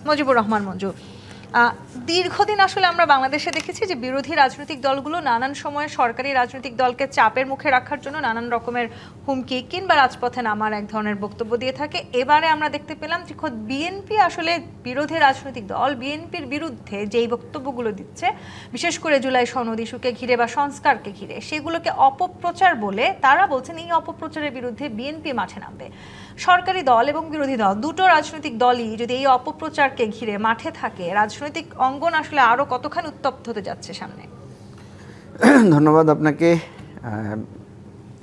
মুজিবুর রহমান মঞ্জু, দীর্ঘদিন আসলে আমরা বাংলাদেশে দেখেছি যে বিরোধী রাজনৈতিক দলগুলো নানান সময়ে সরকারি রাজনৈতিক দলকে চাপের মুখে রাখার জন্য নানান রকমের হুমকি কিংবা রাজপথে নামার এক ধরনের বক্তব্য দিয়ে থাকে। এবারে আমরা দেখতে পেলাম যে খোদ বিএনপি আসলে বিরোধী রাজনৈতিক দল বিএনপির বিরুদ্ধে যেই বক্তব্যগুলো দিচ্ছে, বিশেষ করে জুলাই সনদ ইস্যুকে ঘিরে বা সংস্কারকে ঘিরে, সেগুলোকে অপপ্রচার বলে তারা বলছেন এই অপপ্রচারের বিরুদ্ধে বিএনপি মাঠে নামবে। সরকারি দল এবং বিরোধী দল দুটো রাজনৈতিক দলই যদি এই অপপ্রচারকে ঘিরে মাঠে থাকে, রাজনৈতিক অঙ্গন আসলে আরো কতখানি উত্তপ্ত হতে যাচ্ছে সামনে? ধন্যবাদ আপনাকে।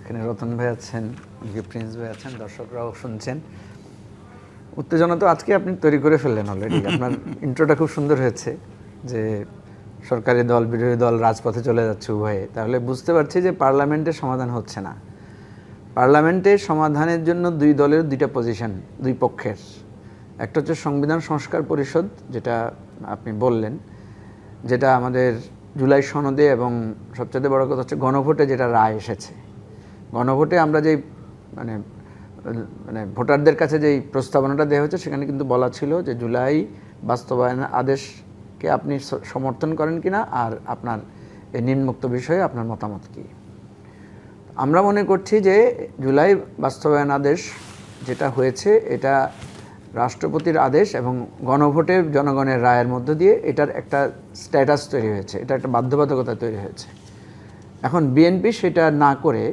এখানে রতন ভাই আছেন, প্রিন্স ভাই আছেন, দর্শকরাও শুনছেন। উত্তেজনা তো আজকে আপনি তৈরি করে ফেললেন অলরেডি। আপনার ইন্ট্রোটা খুব সুন্দর হয়েছে যে সরকারি দল বিরোধী দল রাজপথে চলে যাচ্ছে উভয়ে। তাহলে বুঝতে পারছি যে পার্লামেন্টের সমাধান হচ্ছে না। পার্লামেন্টের সমাধানের জন্য দুই দলের দুইটা পজিশন, দুই পক্ষের। একটা হচ্ছে সংবিধান সংস্কার পরিষদ, যেটা আপনি বললেন, যেটা আমাদের জুলাই সনদে এবং সবচেয়ে বড় কথা হচ্ছে গণভোটে যেটা রায় এসেছে। গণভোটে আমরা যেই মানে মানে ভোটারদের কাছে যেই প্রস্তাবনাটা দেওয়া হয়েছে সেখানে কিন্তু বলা ছিল যে জুলাই বাস্তবায়ন আদেশকে আপনি সমর্থন করেন কিনা আর আপনার এই নিম্নোক্ত বিষয়ে আপনার মতামত কী। আমরা মনে করছি যে জুলাই বাস্তবায়ন আদেশ যেটা হয়েছে এটা রাষ্ট্রপতির আদেশ এবং গণভোটে জনগণের রায়ের মধ্য দিয়ে এটার একটা স্ট্যাটাস তৈরি হয়েছে, এটা একটা বাধ্যবাধকতা তৈরি হয়েছে। এখন বিএনপি সেটা না করে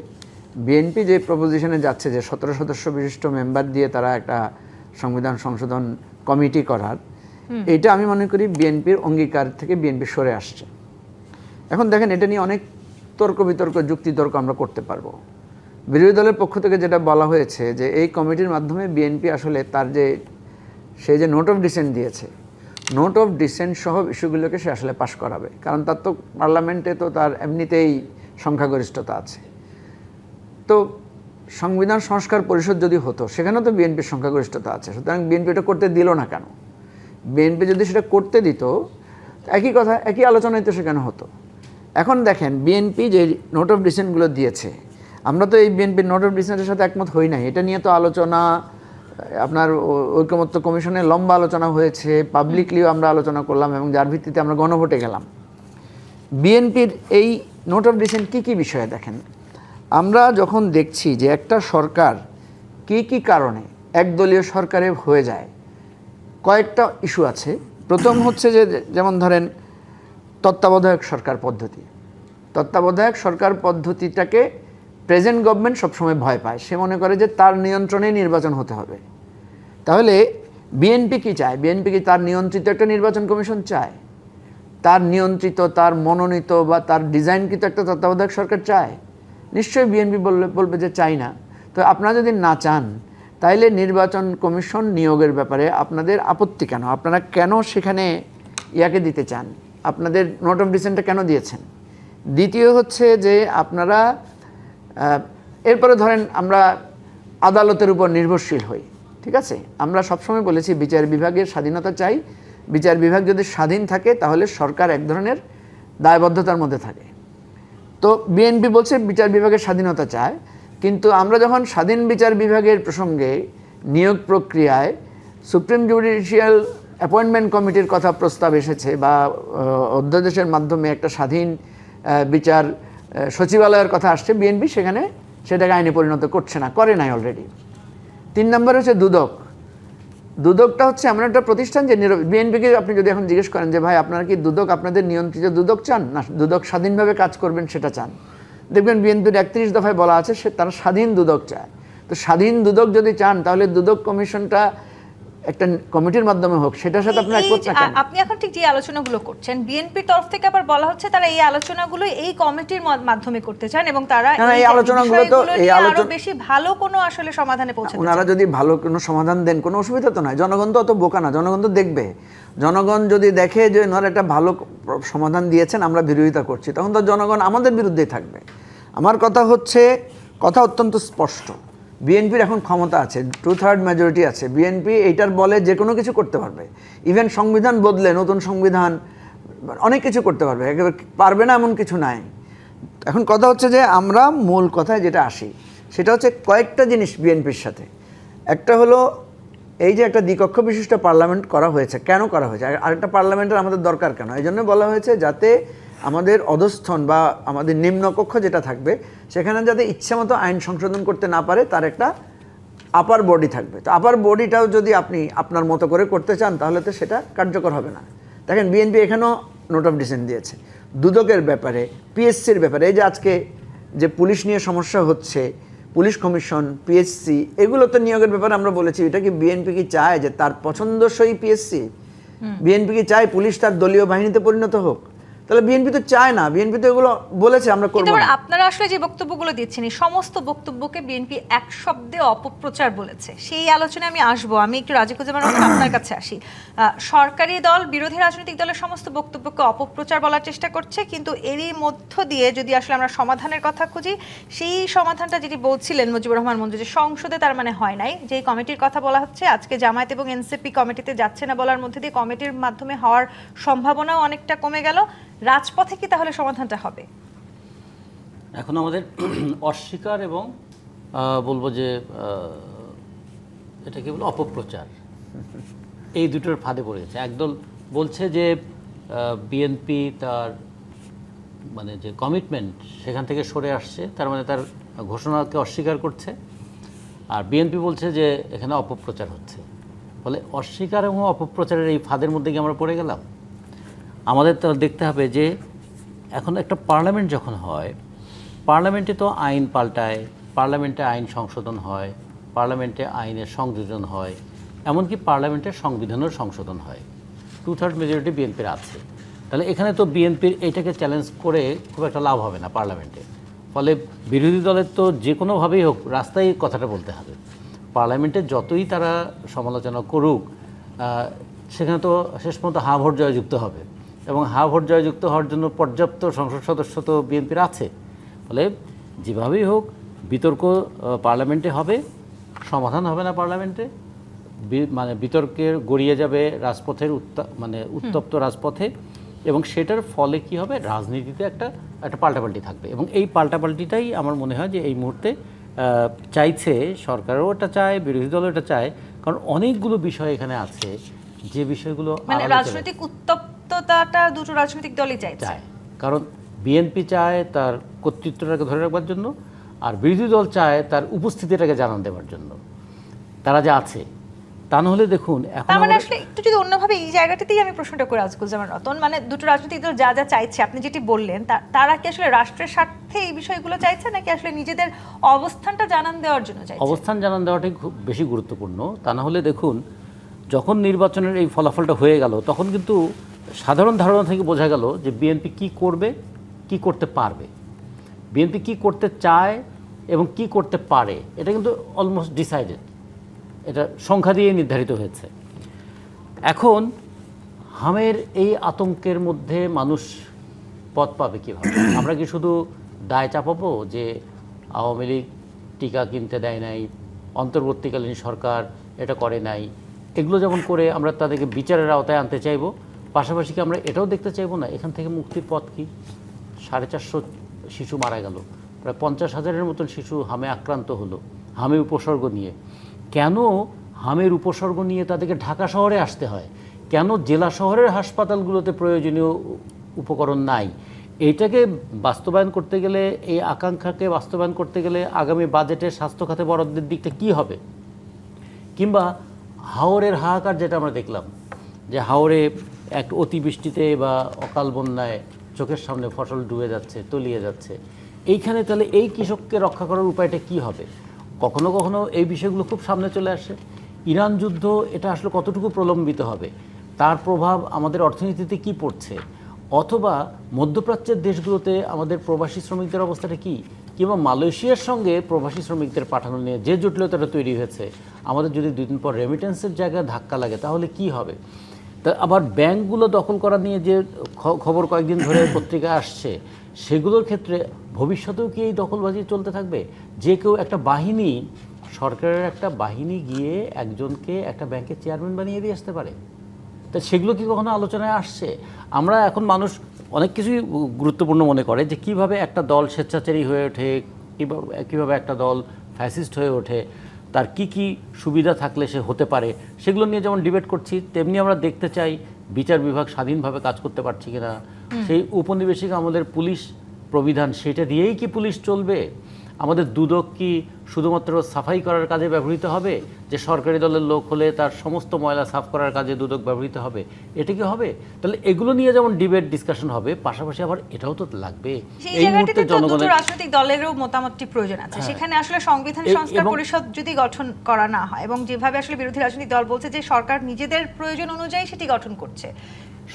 বিএনপি যে প্রপোজিশনে যাচ্ছে যে 17 সদস্য বিশিষ্ট মেম্বার দিয়ে তারা একটা সংবিধান সংশোধন কমিটি করার, এটা আমি মনে করি বিএনপির অঙ্গীকার থেকে বিএনপি সরে আসছে। এখন দেখেন, এটা নিয়ে অনেক তর্ক বিতর্ক যুক্তিতর্ক আমরা করতে পারবো। বিরোধী দলের পক্ষ থেকে যেটা বলা হয়েছে যে এই কমিটির মাধ্যমে বিএনপি আসলে তার যে সেই যে নোট অফ ডিসেন্ট দিয়েছে, নোট অফ ডিসেন্ট সহ ইস্যুগুলোকে সে আসলে পাশ করাবে, কারণ তার তো পার্লামেন্টে তো তার এমনিতেই সংখ্যাগরিষ্ঠতা আছে। তো সংবিধান সংস্কার পরিষদ যদি হতো সেখানেও তো বিএনপির সংখ্যাগরিষ্ঠতা আছে, সুতরাং বিএনপি এটা করতে দিল না কেন? বিএনপি যদি সেটা করতে দিত একই কথা, একই আলোচনায় তো সেখানে হতো। এখন দেখেন, বিএনপি যে নোট অফ ডিসেন্টগুলো দিয়েছে, আমরা তো এই বিএনপির নোট অফ ডিসেন্টের সাথে একমত হই নাই। এটা নিয়ে তো আলোচনা আপনার ঐকমত্য কমিশনে লম্বা আলোচনা হয়েছে, পাবলিকলিও আমরা আলোচনা করলাম এবং যার ভিত্তিতে আমরা গণভোটে গেলাম। বিএনপির এই নোট অফ ডিসেন্ট কী কী বিষয়ে দেখেন, আমরা যখন দেখছি যে একটা সরকার কী কী কারণে একদলীয় সরকারে হয়ে যায়, কয়েকটা ইস্যু আছে। প্রথম হচ্ছে যে যেমন ধরেন তত্ত্বাবধায়ক সরকার পদ্ধতি। তত্ত্বাবধায়ক সরকার পদ্ধতিটাকে প্রেজেন্ট গভর্নমেন্ট সবসময় ভয় পায়, সে মনে করে যে তার নিয়ন্ত্রণে নির্বাচন হতে হবে। তাহলে বিএনপি কি চায়? বিএনপি কি তার নিয়ন্ত্রিত একটা নির্বাচন কমিশন চায়? তার নিয়ন্ত্রিত, তার মনোনীত বা তার ডিজাইনকৃত একটা তত্ত্বাবধায়ক সরকার চায়? নিশ্চয়ই বিএনপি বলবে যে চাই না। তো আপনারা যদি না চান তাইলে নির্বাচন কমিশন নিয়োগের ব্যাপারে আপনাদের আপত্তি কেন? আপনারা কেন সেখানে ইয়াকে দিতে চান? আপনাদের নোট অফ ডিসেন্টটা কেন দিয়েছেন? দ্বিতীয় হচ্ছে যে আপনারা এরপরে ধরেন আমরা আদালতের উপর নির্ভরশীল হই, ঠিক আছে? আমরা সবসময় বলেছি বিচার বিভাগের স্বাধীনতা চাই। বিচার বিভাগ যদি স্বাধীন থাকে তাহলে সরকার এক ধরনের দায়বদ্ধতার মধ্যে থাকে। তো বিএনপি বলছে বিচার বিভাগের স্বাধীনতা চায়, কিন্তু আমরা যখন স্বাধীন বিচার বিভাগের প্রসঙ্গে নিয়োগ প্রক্রিয়ায় সুপ্রিম জুডিশিয়াল অ্যাপয়েন্টমেন্ট কমিটির কথা প্রস্তাব এসেছে বা অধ্যাদেশের মাধ্যমে একটা স্বাধীন বিচার সচিবালয়ের কথা আসছে, বিএনপি সেখানে সেটাকে আইনে পরিণত করছে না, করে নাই অলরেডি। 3 নম্বর হচ্ছে দুদক। দুদকটা হচ্ছে এমন একটা প্রতিষ্ঠান যে বিএনপিকে আপনি যদি এখন জিজ্ঞেস করেন যে ভাই আপনারা কি দুদক, আপনাদের নিয়ন্ত্রিত দুদক চান না দুদক স্বাধীনভাবে কাজ করবেন সেটা চান, দেখবেন বিএনপির 31 দফায় বলা আছে তারা স্বাধীন দুদক চায়। তো স্বাধীন দুদক যদি চান তাহলে দুদক কমিশনটা একটা কমিটির মাধ্যমে হোক, সেটার সাথে আপনি একমত না কেন? আপনি এখন ঠিক যে আলোচনাগুলো করছেন, বিএনপির তরফ থেকে আবার বলা হচ্ছে তারা এই আলোচনাগুলো এই কমিটির মাধ্যমে করতে চান এবং তারা এই আলোচনাগুলো তো আরো বেশি ভালো কোনো আসলে সমাধানে পৌঁছাতে চান। ওনারা যদি ভালো কোনো সমাধান দেন কোনো অসুবিধা তো নাই, জনগণ তো অত বোকা না, জনগণ তো দেখবে। জনগণ যদি দেখে যে ওনারা একটা ভালো সমাধান দিয়েছেন, আমরা বিরোধিতা করছি, তখন তো জনগণ আমাদের বিরুদ্ধেই থাকবে। আমার কথা হচ্ছে, কথা অত্যন্ত স্পষ্ট, বিএনপির এখন ক্ষমতা আছে, 2/3 মেজরিটি আছে। বিএনপি এইটার বলে যে কোনো কিছু করতে পারবে, ইভেন সংবিধান বদলে নতুন সংবিধান অনেক কিছু করতে পারবে, একেবারে পারবে না এমন কিছু নাই। এখন কথা হচ্ছে যে আমরা মূল কথায় যেটা আসি সেটা হচ্ছে কয়েকটা জিনিস বিএনপির সাথে। একটা হলো এই যে একটা দ্বিকক্ষ বিশিষ্ট পার্লামেন্ট করা হয়েছে, কেন করা হয়েছে, আরেকটা পার্লামেন্টের আমাদের দরকার কেন? এই জন্য বলা হয়েছে যাতে আমাদের অধস্থন বা আমাদের নিম্নকক্ষ যেটা থাকবে সেখানে যাতে ইচ্ছামতো আইন সংশোধন করতে না পারে, তার একটা আপার বডি থাকবে। তো আপার বডিটাও যদি আপনি আপনার মতো করে করতে চান তাহলে তো সেটা কার্যকর হবে না। দেখেন বিএনপি এখানেও নোট অফ ডিসেন্ট দিয়েছে দুদকের ব্যাপারে, পিএসসির ব্যাপারে। এই যে আজকে যে পুলিশ নিয়ে সমস্যা হচ্ছে, পুলিশ কমিশন, পিএসসি, এগুলো তো নিয়োগের ব্যাপারে আমরা বলেছি, এটা কি বিএনপি কি চায় যে তার পছন্দসই পিএসসি? বিএনপি কি চায় পুলিশ তার দলীয় বাহিনীতে পরিণত হোক? তাহলে বিএনপি তো চায় না, বিএনপি তো এগুলো বলেছে আমরা করব না। আপনারা আসলে যে বক্তব্যগুলো দিচ্ছেন এই সমস্ত বক্তব্যকে বিএনপি এক শব্দে অপপ্রচার বলেছে। সেই আলোচনায় আমি আসবো। আমি একটু রাজিকুজ্জামান আপনার কাছে আসি। সরকারি দল বিরোধী রাজনৈতিক দলের সমস্ত বক্তব্যকে অপপ্রচার বলার চেষ্টা করছে, কিন্তু এরই মধ্য দিয়ে যদি আসলে আমরা সমাধানের কথা খুঁজি, সেই সমাধানটা যেটি বলছিলেন মুজিবুর রহমান মঞ্জু, যে সংসদে তার মানে হয় নাই, যে কমিটির কথা বলা হচ্ছে আজকে জামায়াত এবং এনসিপি কমিটিতে যাচ্ছে না বলার মধ্যে দিয়ে কমিটির মাধ্যমে হওয়ার সম্ভাবনাও অনেকটা কমে গেল। রাজপথে কি তাহলে সমাধানটা হবে? এখন আমাদের অস্বীকার এবং বলবো যে এটা কি বলবো অপপ্রচার, এই দুটোর ফাঁদে পড়ে গেছে। একদল বলছে যে বিএনপি তার মানে যে কমিটমেন্ট সেখান থেকে সরে আসছে, তার মানে তার ঘোষণাকে অস্বীকার করছে। আর বিএনপি বলছে যে এখানে অপপ্রচার হচ্ছে। ফলে অস্বীকার এবং অপপ্রচারের এই ফাঁদের মধ্যে কি আমরা পড়ে গেলাম? আমাদের তো দেখতে হবে যে এখন একটা পার্লামেন্ট যখন হয়, পার্লামেন্টে তো আইন পাল্টায়, পার্লামেন্টে আইন সংশোধন হয়, পার্লামেন্টে আইনের সংযোজন হয়, এমনকি পার্লামেন্টের সংবিধানের সংশোধন হয়। 2/3 মেজরিটি বিএনপির আছে। তাহলে এখানে তো বিএনপির এইটাকে চ্যালেঞ্জ করে খুব একটা লাভ হবে না পার্লামেন্টে। ফলে বিরোধী দলের তো যে কোনোভাবেই হোক রাস্তায় কথাটা বলতে হবে। পার্লামেন্টে যতই তারা সমালোচনা করুক, সেখানে তো শেষ পর্যন্ত হা ভোট জয়যুক্ত হবে, এবং হা ভোট জয়যুক্ত হওয়ার জন্য পর্যাপ্ত সংসদ সদস্য তো বিএনপির আছে। ফলে যেভাবেই হোক বিতর্ক পার্লামেন্টে হবে, সমাধান হবে না পার্লামেন্টে, মানে বিতর্কের গড়িয়ে যাবে রাজপথের উত্তপ্ত রাজপথে, এবং সেটার ফলে কি হবে, রাজনীতিতে একটা পাল্টাপাল্টি থাকবে। এবং এই পাল্টাপাল্টিটাই আমার মনে হয় যে এই মুহূর্তে চাইছে, সরকারও এটা চায়, বিরোধী দলও এটা চায়, কারণ অনেকগুলো বিষয় এখানে আছে যে বিষয়গুলো মানে রাজনৈতিক উত্তপ্ততাটা দুটো রাজনৈতিক দলই চায়। কারণ বিএনপি চায় তার কর্তৃত্বটাকে ধরে রাখবার জন্য, আর বিরোধী দল চায় তার উপস্থিতিটাকে জানান দেওয়ার জন্য তারা যে আছে। তা না হলে দেখুন এখন মানে আসলে একটু যদি অন্যভাবে এই জায়গাটাতেই আমি প্রশ্নটা করে রাজিকুজ্জামান রতন, মানে দুটো রাজনৈতিক দল যা যা চাইছে আপনি যেটি বললেন, তারা কি আসলে রাষ্ট্রের স্বার্থে এই বিষয়গুলো চাইছে, নাকি আসলে নিজেদের অবস্থানটা জানান দেওয়ার জন্য চাইছে? অবস্থান জানান দেওয়াটাই খুব বেশি গুরুত্বপূর্ণ। তা না হলে দেখুন যখন নির্বাচনের এই ফলাফলটা হয়ে গেল, তখন কিন্তু সাধারণ ধারণা থেকে বোঝা গেল যে বিএনপি কি করবে, কি করতে পারবে, বিএনপি কি করতে চায় এবং কি করতে পারে, এটা কিন্তু অলমোস্ট ডিসাইডেড, এটা সংখ্যা দিয়ে নির্ধারিত হয়েছে। এখন হামের এই আতঙ্কের মধ্যে মানুষ পথ পাবে কীভাবে? আমরা কি শুধু দায় চাপাবো যে আওয়ামী লীগ টিকা কিনতে দেয় নাই, অন্তর্বর্তীকালীন সরকার এটা করে নাই, এগুলো যেমন করে আমরা তাদেরকে বিচারের আওতায় আনতে চাইব, পাশাপাশি কি আমরা এটাও দেখতে চাইবো না এখান থেকে মুক্তির পথ কি? 450 শিশু মারা গেল, প্রায় 50,000-এর মতন শিশু হামে আক্রান্ত হলো, হামে উপসর্গ নিয়ে। কেন হামের উপসর্গ নিয়ে তাদেরকে ঢাকা শহরে আসতে হয়? কেন জেলা শহরের হাসপাতালগুলোতে প্রয়োজনীয় উপকরণ নাই? এইটাকে বাস্তবায়ন করতে গেলে, এই আকাঙ্ক্ষাকে বাস্তবায়ন করতে গেলে আগামী বাজেটে স্বাস্থ্য খাতে বরাদ্দের দিকটা কি হবে? কিংবা হাওরের হাহাকার যেটা আমরা দেখলাম, যে হাওরে এক অতিবৃষ্টিতে বা অকাল বন্যায় চোখের সামনে ফসল ডুবে যাচ্ছে, তলিয়ে যাচ্ছে, এইখানে তাহলে এই কৃষককে রক্ষা করার উপায়টা কি হবে? কখনো কখনো এই বিষয়গুলো খুব সামনে চলে আসে। ইরান যুদ্ধ, এটা আসলে কতটুকু প্রলম্বিত হবে, তার প্রভাব আমাদের অর্থনীতিতে কি পড়ছে, অথবা মধ্যপ্রাচ্যের দেশগুলোতে আমাদের প্রবাসী শ্রমিকদের অবস্থাটা কি, কিংবা মালয়েশিয়ার সঙ্গে প্রবাসী শ্রমিকদের পাঠানো নিয়ে যে জটিলতাটা তৈরি হয়েছে, আমাদের যদি 2 দিন পর রেমিটেন্সের জায়গায় ধাক্কা লাগে তাহলে কি হবে? তা আবার ব্যাংকগুলো দখল করা নিয়ে যে খবর কয়েকদিন ধরে পত্রিকায় আসছে, সেগুলোর ক্ষেত্রে ভবিষ্যতেও কি এই দখলবাজি চলতে থাকবে? যে কেউ একটা বাহিনী, সরকারের একটা বাহিনী গিয়ে একজনকে একটা ব্যাংকের চেয়ারম্যান বানিয়ে দিয়ে আসতে পারে? তা সেগুলো কি কখনো আলোচনায় আসছে? আমরা এখন মানুষ অনেক কিছুই গুরুত্বপূর্ণ মনে করে, যে কিভাবে একটা দল স্বেচ্ছাচারী হয়ে ওঠে, কীভাবে একটা দল ফ্যাসিস্ট হয়ে ওঠে। তার কি কি সুবিধা থাকলে সে হতে পারে, সেগুলো নিয়ে যেমন ডিবেট করছি, তেমনি আমরা দেখতে চাই বিচার বিভাগ স্বাধীনভাবে কাজ করতে পারছি কিনা, সেই উপনিবেশিক আমলের পুলিশ প্রবিধান সেটা দিয়েই কি পুলিশ চলবে, আমাদের দুদক কি শুধুমাত্র সাফাই করার কাজে ব্যবহৃত হবে, যে সরকারি দলের লোক হলে তার সমস্ত ময়লা সাফ করার কাজে দুদক ব্যবহৃত হবে, এটা কি হবে? তাহলে এগুলো নিয়ে যেমন ডিবেট ডিসকাশন হবে, পাশাপাশি আবার এটাও তো লাগবে এই মুহূর্তে জনগণের রাজনৈতিক দলেরও মতামতটি প্রয়োজন আছে। সেখানে আসলে সংবিধান সংস্কার পরিষদ যদি গঠন করা না হয়, এবং যেভাবে আসলে বিরোধী রাজনৈতিক দল বলছে যে সরকার নিজেদের প্রয়োজন অনুযায়ী সেটি গঠন করছে,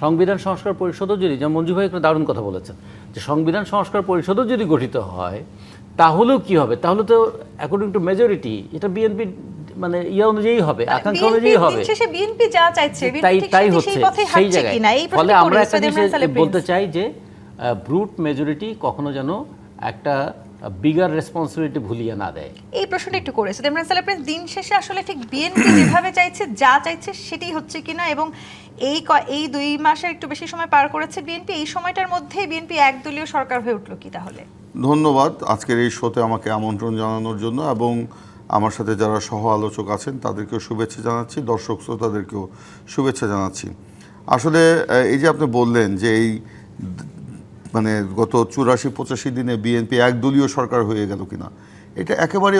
সংবিধান সংস্কার পরিষদও যদি, যেমন মঞ্জু ভাই একটা দারুণ কথা বলেছেন, যে সংবিধান সংস্কার পরিষদও যদি গঠিত হয় তাহলেও কি হবে? তাহলে তো অ্যাকর্ডিং টু মেজরিটি এটা বিএনপি মানে ইয়া অনুযায়ী হবে, আকাঙ্ক্ষা অনুযায়ী হবে। বিএনপি যা চাইছে তাই হচ্ছে সেই জায়গায়। ফলে আমরা একটা জিনিস বলতে চাই যে ব্রুট মেজরিটি কখনো যেন একটা বিগার রেসপন্সিবিলিটি ভুলিয়ে না দেয়। এই প্রশ্নটা একটু করেছে ইমরান সালেহ প্রিন্স, দিন শেষে আসলে ঠিক বিএনপি যেভাবে চাইছে, যা চাইছে সেটাই হচ্ছে কিনা, এবং এই 2 মাসের একটু বেশি সময় পার করেছে বিএনপি, এই সময়টার মধ্যেই বিএনপি একদলীয় সরকার হয়ে উঠলো কি তাহলে? ধন্যবাদ আজকের এই শোতে আমাকে আমন্ত্রণ জানানোর জন্য, এবং আমার সাথে যারা সহ আলোচক আছেন তাদেরকেও শুভেচ্ছা জানাচ্ছি, দর্শক শ্রোতাদেরকেও শুভেচ্ছা জানাচ্ছি। আসলে এই যে আপনি বললেন যে এই মানে গত 84-85 দিনে বিএনপি একদলীয় সরকার হয়ে গেল কিনা, এটা একেবারে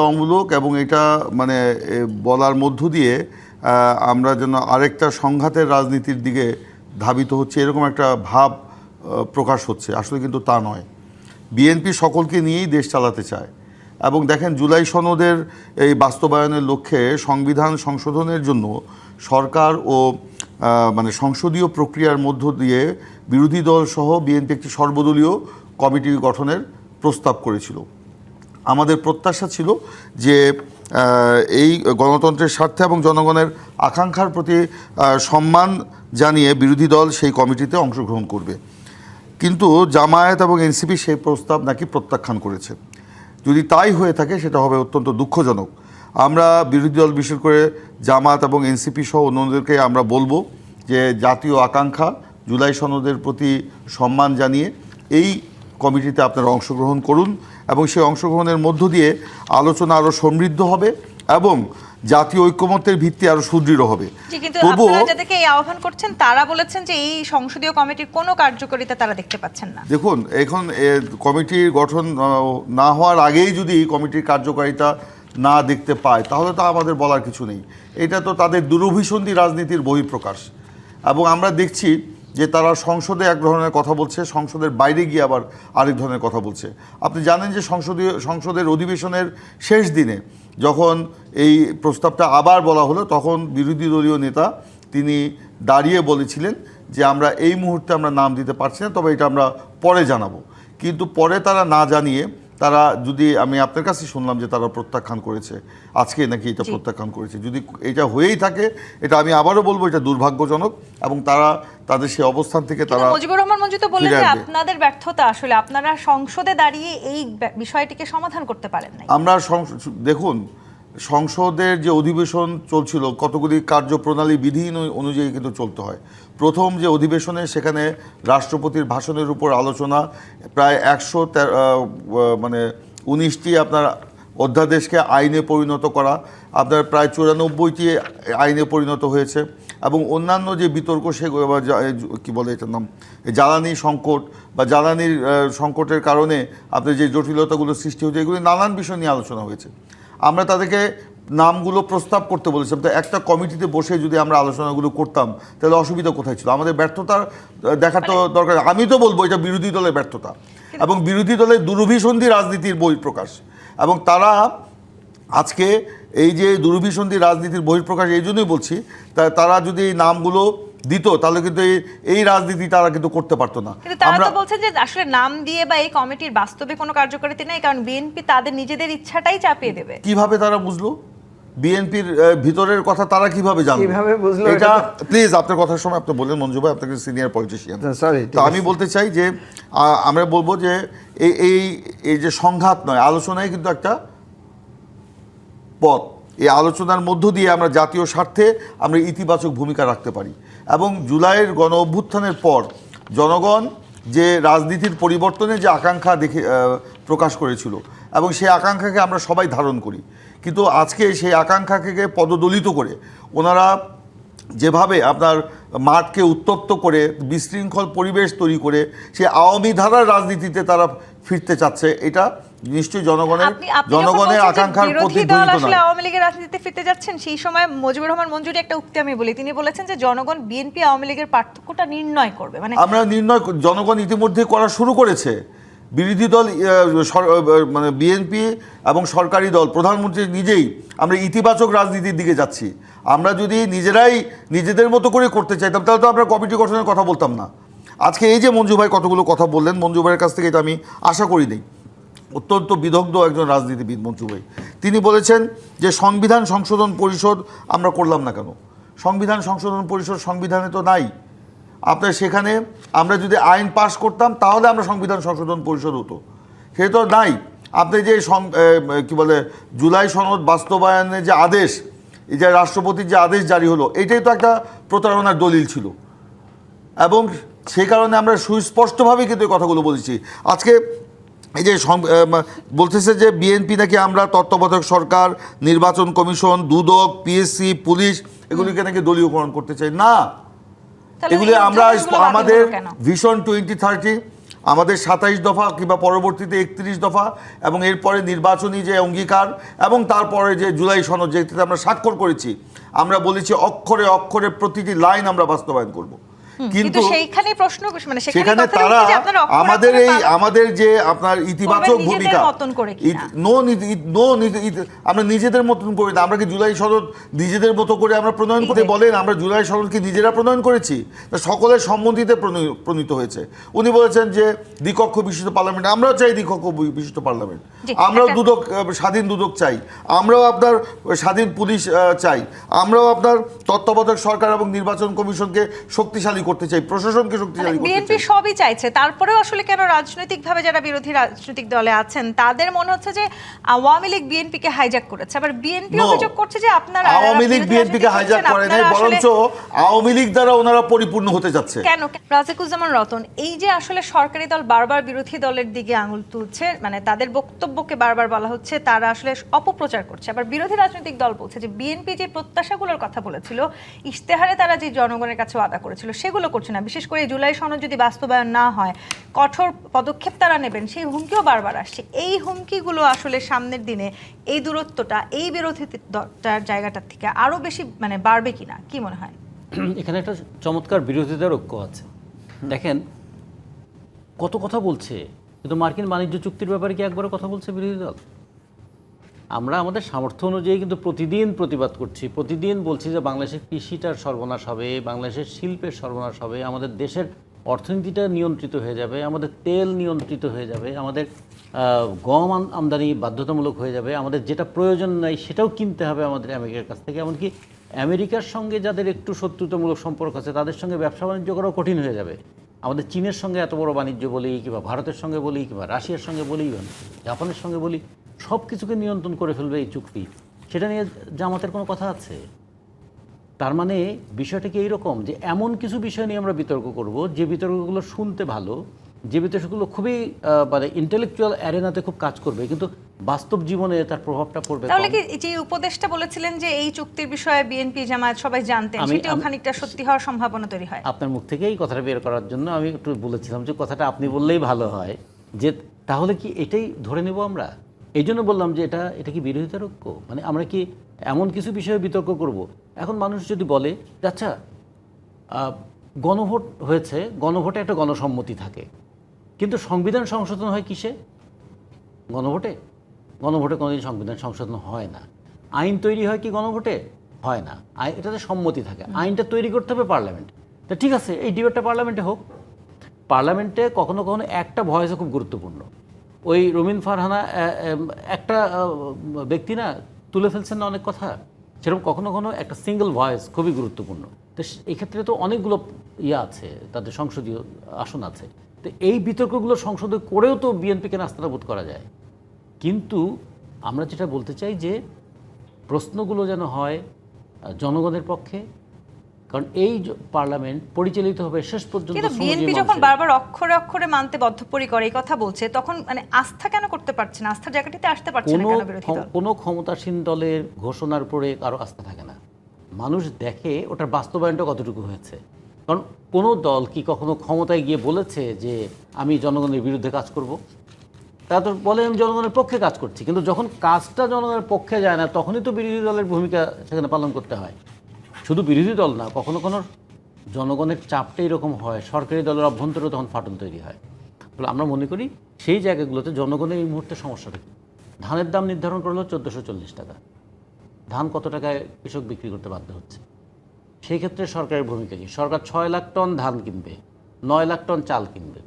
অমূলক, এবং এটা মানে বলার মধ্য দিয়ে আমরা যেন আরেকটা সংঘাতের রাজনীতির দিকে ধাবিত হচ্ছে এরকম একটা ভাব প্রকাশ হচ্ছে। আসলে কিন্তু তা নয়। বিএনপি সকলকে নিয়েই দেশ চালাতে চায়, এবং দেখেন জুলাই সনদের এই বাস্তবায়নের লক্ষ্যে সংবিধান সংশোধনের জন্য সরকার ও মানে সংসদীয় প্রক্রিয়ার মধ্য দিয়ে বিরোধী দল সহ বিএনপি একটি সর্বদলীয় কমিটি গঠনের প্রস্তাব করেছিল। আমাদের প্রত্যাশা ছিল যে এই গণতন্ত্রের স্বার্থে এবং জনগণের আকাঙ্ক্ষার প্রতি সম্মান জানিয়ে বিরোধী দল সেই কমিটিতে অংশগ্রহণ করবে, কিন্তু জামায়াত এবং এনসিপি সেই প্রস্তাব নাকি প্রত্যাখ্যান করেছে। যদি তাই হয়ে থাকে সেটা হবে অত্যন্ত দুঃখজনক। আমরা বিরোধী দল, বিশেষ করে জামায়াত এবং এনসিপি সহ অন্যদেরকে আমরা বলবো যে জাতীয় আকাঙ্ক্ষা জুলাই সনদের প্রতি সম্মান জানিয়ে এই কমিটিতে আপনারা অংশগ্রহণ করুন, এবং সেই অংশগ্রহণের মধ্য দিয়ে আলোচনা আরও সমৃদ্ধ হবে এবং জাতীয় ঐক্যমত্যের ভিত্তি আরো সুদৃঢ় হবে। কিন্তু আপনারা যাদেরকে এই আহ্বান করছেন তারা বলেছেন যে এই সংসদীয় কমিটির কোনো কার্যকারিতা তারা দেখতে পাচ্ছেন না। দেখুন, এখন কমিটির গঠন না হওয়ার আগেই যদি এই কমিটির কার্যকারিতা না দেখতে পায় তাহলে তো আমাদের বলার কিছু নেই। এটা তো তাদের দুরভিসন্ধি রাজনীতির বহিঃপ্রকাশ, এবং আমরা দেখছি যে তারা সংসদে এক ধরনের কথা বলছে, সংসদের বাইরে গিয়ে আবার আরেক ধরনের কথা বলছে। আপনি জানেন যে সংসদের অধিবেশনের শেষ দিনে যখন এই প্রস্তাবটা আবার বলা হলো, তখন বিরোধী দলীয় নেতা তিনি দাঁড়িয়ে বলেছিলেন যে আমরা এই মুহূর্তে আমরা নাম দিতে পারছি না, তবে এটা আমরা পরে জানাবো। কিন্তু পরে তারা না জানিয়ে তারা, যদি আমি আপনার কাছে শুনলাম যে তারা প্রত্যাখ্যান করেছে, আজকে নাকি এটা প্রত্যাখ্যান করেছে। যদি এটা হয়েই থাকে, এটা আমি আবারও বলবো এটা দুর্ভাগ্যজনক, এবং তারা তাদের সেই অবস্থান থেকে তারা। মুজিবুর রহমান মঞ্জু তো বললেন যে আপনাদের ব্যর্থতা, আসলে আপনারা সংসদে দাঁড়িয়ে এই বিষয়টিকে সমাধান করতে পারেন না। আমরা দেখুন, সংসদের যে অধিবেশন চলছিল কতগুলি কার্যপ্রণালী বিধি অনুযায়ী কিন্তু চলতে হয়। প্রথম যে অধিবেশনে সেখানে রাষ্ট্রপতির ভাষণের উপর আলোচনা, প্রায় 119টি আপনার অধ্যাদেশকে আইনে পরিণত করা, আপনার প্রায় 94টি আইনে পরিণত হয়েছে, এবং অন্যান্য যে বিতর্ক সেগুলো কী বলে এটার নাম, জ্বালানি সংকট বা জ্বালানির সংকটের কারণে আপনার যে জটিলতাগুলো সৃষ্টি হয়েছে, এগুলি নানান বিষয় নিয়ে আলোচনা হয়েছে। আমরা তাদেরকে নামগুলো প্রস্তাব করতে বলেছিলাম। তো একটা কমিটিতে বসে যদি আমরা আলোচনাগুলো করতাম তাহলে অসুবিধা কোথায় ছিল? আমাদের ব্যর্থতা দেখার তো দরকার। আমি তো বলবো এটা বিরোধী দলের ব্যর্থতা এবং বিরোধী দলের দুরভিসন্ধি রাজনীতির বহিঃপ্রকাশ, এবং তারা আজকে এই যে দুরভিসন্ধি রাজনীতির বহিঃপ্রকাশ এই জন্যই বলছি, তারা যদি এই নামগুলো দিত তাহলে কিন্তু এই রাজনীতি তারা কিন্তু করতে পারতো না। আমরা বলছেন যে আসলে নাম দিয়ে বা এই কমিটির বাস্তবে কোনো কার্যকারিতা নেই, কারণ বিএনপি তাদের নিজেদের ইচ্ছাটাই চাপিয়ে দেবে। কিভাবে তারা বুঝলো? বিএনপির ভিতরের কথা তারা কিভাবে জানবে? কিভাবে বুঝলো? এটা প্লিজ আপনার কথার সময় আপনি বললেন মঞ্জু ভাই, আপনাকে সিনিয়র পলিটিশিয়ান, তো আমি বলতে চাই যে আমরা বলবো যে এই যে সংঘাত নয়, আলোচনায় কিন্তু একটা পথ। এই আলোচনার মধ্য দিয়ে আমরা জাতীয় স্বার্থে আমরা ইতিবাচক ভূমিকা রাখতে পারি, এবং জুলাইয়ের গণ অভ্যুত্থানের পর জনগণ যে রাজনীতির পরিবর্তনের যে আকাঙ্ক্ষা প্রকাশ করেছিল এবং সেই আকাঙ্ক্ষাকে আমরা সবাই ধারণ করি, কিন্তু আজকে সেই আকাঙ্ক্ষাকে পদদলিত করে ওনারা যেভাবে আপনার মাঠকে উত্তপ্ত করে বিশৃঙ্খল পরিবেশ তৈরি করে সেই আওয়ামী ধারার রাজনীতিতে তারা ফিরতে চাচ্ছে, এটা নিশ্চয়ই জনগণের আকাঙ্ক্ষার বিরোধী দল প্রতিফলিত আসলে নয়। আওয়ামী লীগের রাজনীতিতে ফিরতে যাচ্ছেন, সেই সময় মুজিবুর রহমান মঞ্জুরি একটা উক্তি আমি বলি, তিনি বলেছেন যে জনগণ বিএনপি আওয়ামী লীগের পার্থক্যটা নির্ণয় করবে। মানে আমরা জনগণ ইতিমধ্যে করা শুরু করেছে। বিরোধী দল মানে বিএনপি এবং সরকারি দল, প্রধানমন্ত্রী নিজেই, আমরা ইতিবাচক রাজনীতির দিকে যাচ্ছি। আমরা যদি নিজেরাই নিজেদের মতো করে করতে চাইতাম তাহলে তো আমরা কমিটি গঠনের কথা বলতাম না। আজকে এই যে মঞ্জু ভাই কতগুলো কথা বললেন, মঞ্জু ভাইয়ের কাছ থেকে এটা আমি আশা করিনি। অত্যন্ত বিদগ্ধ একজন রাজনীতিবিদ মঞ্জু ভাই। তিনি বলেছেন যে সংবিধান সংশোধন পরিষদ আমরা করলাম না কেন? সংবিধান সংশোধন পরিষদ সংবিধানে তো নাই। আপনার সেখানে আমরা যদি আইন পাশ করতাম তাহলে আমরা সংবিধান সংশোধন পরিষদ হতো, সে তো নাই। আপনি যে কি বলে জুলাই সনদ বাস্তবায়নের যে আদেশ, এই যে রাষ্ট্রপতির যে আদেশ জারি হলো, এটাই তো একটা প্রতারণার দলিল ছিল এবং সেই কারণে আমরা সুস্পষ্টভাবে কিন্তু এই কথাগুলো বলেছি। আজকে এই যে বলতেছে যে বিএনপি নাকি আমরা তত্ত্বাবধায়ক সরকার, নির্বাচন কমিশন, দুদক, পিএসসি, পুলিশ এগুলিকে নাকি দলীয়করণ করতে চাই না। এগুলি আমরা আমাদের ভিশন 2030, আমাদের 27 দফা কিংবা পরবর্তীতে 31 দফা এবং এরপরে নির্বাচনী যে অঙ্গীকার এবং তারপরে যে জুলাই সনদ যেটাতে আমরা স্বাক্ষর করেছি, আমরা বলেছি অক্ষরে অক্ষরে প্রতিটি লাইন আমরা বাস্তবায়ন করব। কিন্তু সেইখানে প্রশ্ন, মানে সেখানে তারা আমাদের যে আপনার ইতিবাচক ভূমিকা, আমরা নিজেদের মতন করি না। আমরা কি জুলাই সনদ নিজেদের মতো করে আমরা প্রণয়ন করতে বলেন? আমরা জুলাই সনদ কি নিজেরা প্রণয়ন করেছি? সকলের সম্মতিতে প্রণীত হয়েছে। উনি বলেছেন যে দ্বিকক্ষ বিশিষ্ট পার্লামেন্ট, আমরাও চাই দ্বিকক্ষ বিশিষ্ট পার্লামেন্ট, আমরাও দুদক, স্বাধীন দুদক চাই, আমরাও আপনার স্বাধীন পুলিশ চাই, আমরাও আপনার তত্ত্বাবধায়ক সরকার এবং নির্বাচন কমিশনকে শক্তিশালী করতে চাই, প্রশাসনকে শক্তিশালী করতে চাই। বিএনপি সবই চাইছে, তারপরেও আসলে কেন রাজনৈতিকভাবে যারা বিরোধী রাজনৈতিক দলে আছেন তাদের মনে হচ্ছে যে আওয়ামী লীগ বিএনপিকে হাইজ্যাক করেছে। আবার বিএনপি অভিযোগ করছে যে আপনারা আওয়ামী লীগ বিএনপিকে হাইজ্যাক করে নাই, বরঞ্চ আওয়ামী লীগ দ্বারা ওনারা পরিপূর্ণ হতে যাচ্ছে। কেন? রাজিকুজ্জামান রতন, এই যে আসলে সরকারি দল বারবার বিরোধী দলের দিকে আঙুল তুলছে, মানে তাদের বক্তব্যকে বারবার বলা হচ্ছে তারা আসলে অপপ্রচার করছে, আবার বিরোধী রাজনৈতিক দল বলছে যে বিএনপি যে প্রত্যাশাগুলোর কথা বলেছিল, ইশতেহারে তারা যে জনগণের কাছে ওয়াদা করেছিল সেগুলো করছে না। বিশেষ করে জুলাই সনদ যদি বাস্তবায়ন না হয় কঠোর পদক্ষেপ তারা নেবেন, সেই হুমকিও বারবার আসছে। এই হুমকিগুলো আসলে সামনের দিনে এই দূরত্বটা এই বিরোধিতার জায়গাটার থেকে আরো বেশি মানে বাড়বে কিনা, কি মনে হয়? এখানে একটা চমৎকার বিরোধিতার ঐক্য আছে। দেখেন কত কথা বলছে, কিন্তু মার্কিন বাণিজ্য চুক্তির ব্যাপারে কি একবারও কথা বলছে বিরোধী দল? আমরা আমাদের সামর্থ্য অনুযায়ী কিন্তু প্রতিদিন প্রতিবাদ করছি, প্রতিদিন বলছি যে বাংলাদেশের কৃষিটার সর্বনাশ হবে, বাংলাদেশের শিল্পের সর্বনাশ হবে, আমাদের দেশের অর্থনীতিটা নিয়ন্ত্রিত হয়ে যাবে, আমাদের তেল নিয়ন্ত্রিত হয়ে যাবে, আমাদের গম আমদানি বাধ্যতামূলক হয়ে যাবে, আমাদের যেটা প্রয়োজন নাই সেটাও কিনতে হবে আমাদের আমেরিকার কাছ থেকে। এমনকি আমেরিকার সঙ্গে যাদের একটু শত্রুতামূলক সম্পর্ক আছে তাদের সঙ্গে ব্যবসা বাণিজ্য করাও কঠিন হয়ে যাবে। আমাদের চীনের সঙ্গে এত বড় বাণিজ্য বলি, কিংবা ভারতের সঙ্গে বলি, কিংবা রাশিয়ার সঙ্গে বলি, জাপানের সঙ্গে বলি, সব কিছুকে নিয়ন্ত্রণ করে ফেলবে এই চুক্তি। সেটা নিয়ে জামাতের কোনো কথা আছে? তার মানে বিষয়টা কি এইরকম যে এমন কিছু বিষয় নিয়ে আমরা বিতর্ক করব যে বিতর্কগুলো শুনতে ভালো, যে বিতর্কগুলো খুবই মানে ইন্টেলেকচুয়াল অ্যারেনাতে খুব কাজ করবে, কিন্তু বাস্তব জীবনে তার প্রভাবটা পড়বে। তাহলে কি যে উপদেষ্টা বলেছিলেন যে এই চুক্তির বিষয়ে বিএনপি জামায়াত সবাই জানতেন, সেটাও খানিকটা সত্যি হওয়ার সম্ভাবনা তৈরি হয়? আপনার মুখ থেকে এই কথাটা বের করার জন্য আমি একটু বলেছিলাম যে কথাটা আপনি বললেই ভালো হয়, যে তাহলে কি এটাই ধরে নেব আমরা? এই জন্য বললাম যে এটা কি বিরোধিতার ঐক্য? মানে আমরা কি এমন কিছু বিষয়ে বিতর্ক করব? এখন মানুষ যদি বলে আচ্ছা গণভোট হয়েছে, গণভোটে একটা গণসম্মতি থাকে, কিন্তু সংবিধান সংশোধন হয় কিসে? গণভোটে? গণভোটে কোনোদিন সংবিধান সংশোধন হয় না। আইন তৈরি হয় কি গণভোটে? হয় না। এটাতে সম্মতি থাকে। আইনটা তৈরি করতে হবে পার্লামেন্ট। তা ঠিক আছে, এই ডিবেটটা পার্লামেন্টে হোক। পার্লামেন্টে কখনো কখনো একটা ভয়েসও খুব গুরুত্বপূর্ণ। ওই রুমিন ফারহানা একটা ব্যক্তি না তুলে ফেলছেন না অনেক কথা, সেরকম কখনো কখনো একটা সিঙ্গেল ভয়েস খুবই গুরুত্বপূর্ণ। তো এই ক্ষেত্রে তো অনেকগুলো আছে, তাদের সংসদীয় আসন আছে। তো এই বিতর্কগুলো সংসদে করেও তো বিএনপিকে নাস্তানাবুদ করা যায়। কিন্তু আমরা যেটা বলতে চাই যে প্রশ্নগুলো যেন হয় জনগণের পক্ষে, কারণ এই পার্লামেন্ট পরিচালিত হবে শেষ পর্যন্ত কিন্তু শ্রমজীবী বিএনপি যখন মানুষের। বারবার অক্ষরে অক্ষরে মানতে বদ্ধপরিকর এই কথা বলছে, তখন মানে আস্থা কেন করতে পারছে না, আস্থার জায়গাটিতে আসতে পারছে না কেন বিরোধী দল? কোনো ক্ষমতাসীন দলের ঘোষণার উপরে কারো আস্থা থাকে না। মানুষ দেখে ওটার বাস্তবায়নটা কতটুকু হয়েছে। কারণ কোনো দল কি কখনো ক্ষমতায় গিয়ে বলেছে যে আমি জনগণের বিরুদ্ধে কাজ করব? তারা তো বলে আমি জনগণের পক্ষে কাজ করছি, কিন্তু যখন কাজটা জনগণের পক্ষে যায় না তখনই তো বিরোধী দলের ভূমিকা সেখানে পালন করতে হয়। শুধু বিরোধী দল না, কখনো কোনো জনগণের চাপটা এরকম হয়, সরকারি দলের অভ্যন্তরে তখন ফাটল তৈরি হয়। তাহলে আমরা মনে করি সেই জায়গাগুলোতে জনগণের এই মুহূর্তে সমস্যাটা কি? ধানের দাম নির্ধারণ করলো 1440 টাকা, ধান কত টাকায় কৃষক বিক্রি করতে বাধ্য হচ্ছে? সেই ক্ষেত্রে সরকারের ভূমিকা কি? সরকার 6 লাখ টন ধান কিনবে, 9 লাখ টন চাল কিনবে।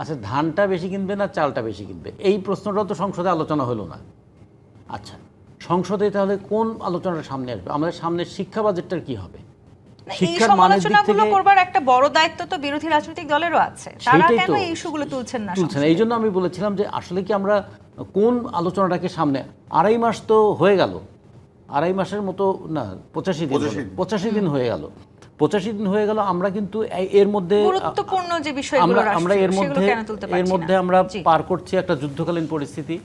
আচ্ছা, ধানটা বেশি কিনবে না চালটা বেশি কিনবে? এই প্রশ্নটা তো সংসদে আলোচনা হলো না। আচ্ছা, সংসদে তাহলে কোন আলোচনাটা সামনে আসবে? আমাদের সামনে শিক্ষা বাজেটটার কি হবে? এই শিক্ষার মানের দিক সমালোচনাগুলো থেকে করবার একটা বড় দায়িত্ব তো বিরোধী রাজনৈতিক দলেরও আছে, তারা সেইটাই কেন তো এই ইস্যুগুলো তুলছেন না? এই জন্য আমি বলেছিলাম যে আসলে কি আমরা কোন আলোচনাটাকে সামনে, 2.5 মাস তো হয়ে গেল, 2.5 মাসের মতো না, 85 দিন হয়ে গেল। 85 দিন হয়ে গেল, আমরা কিন্তু এর মধ্যে গুরুত্বপূর্ণ যে বিষয়গুলো আমরা এর মধ্যে আমরা জি। পার করছি একটা যুদ্ধকালীন পরিস্থিতি,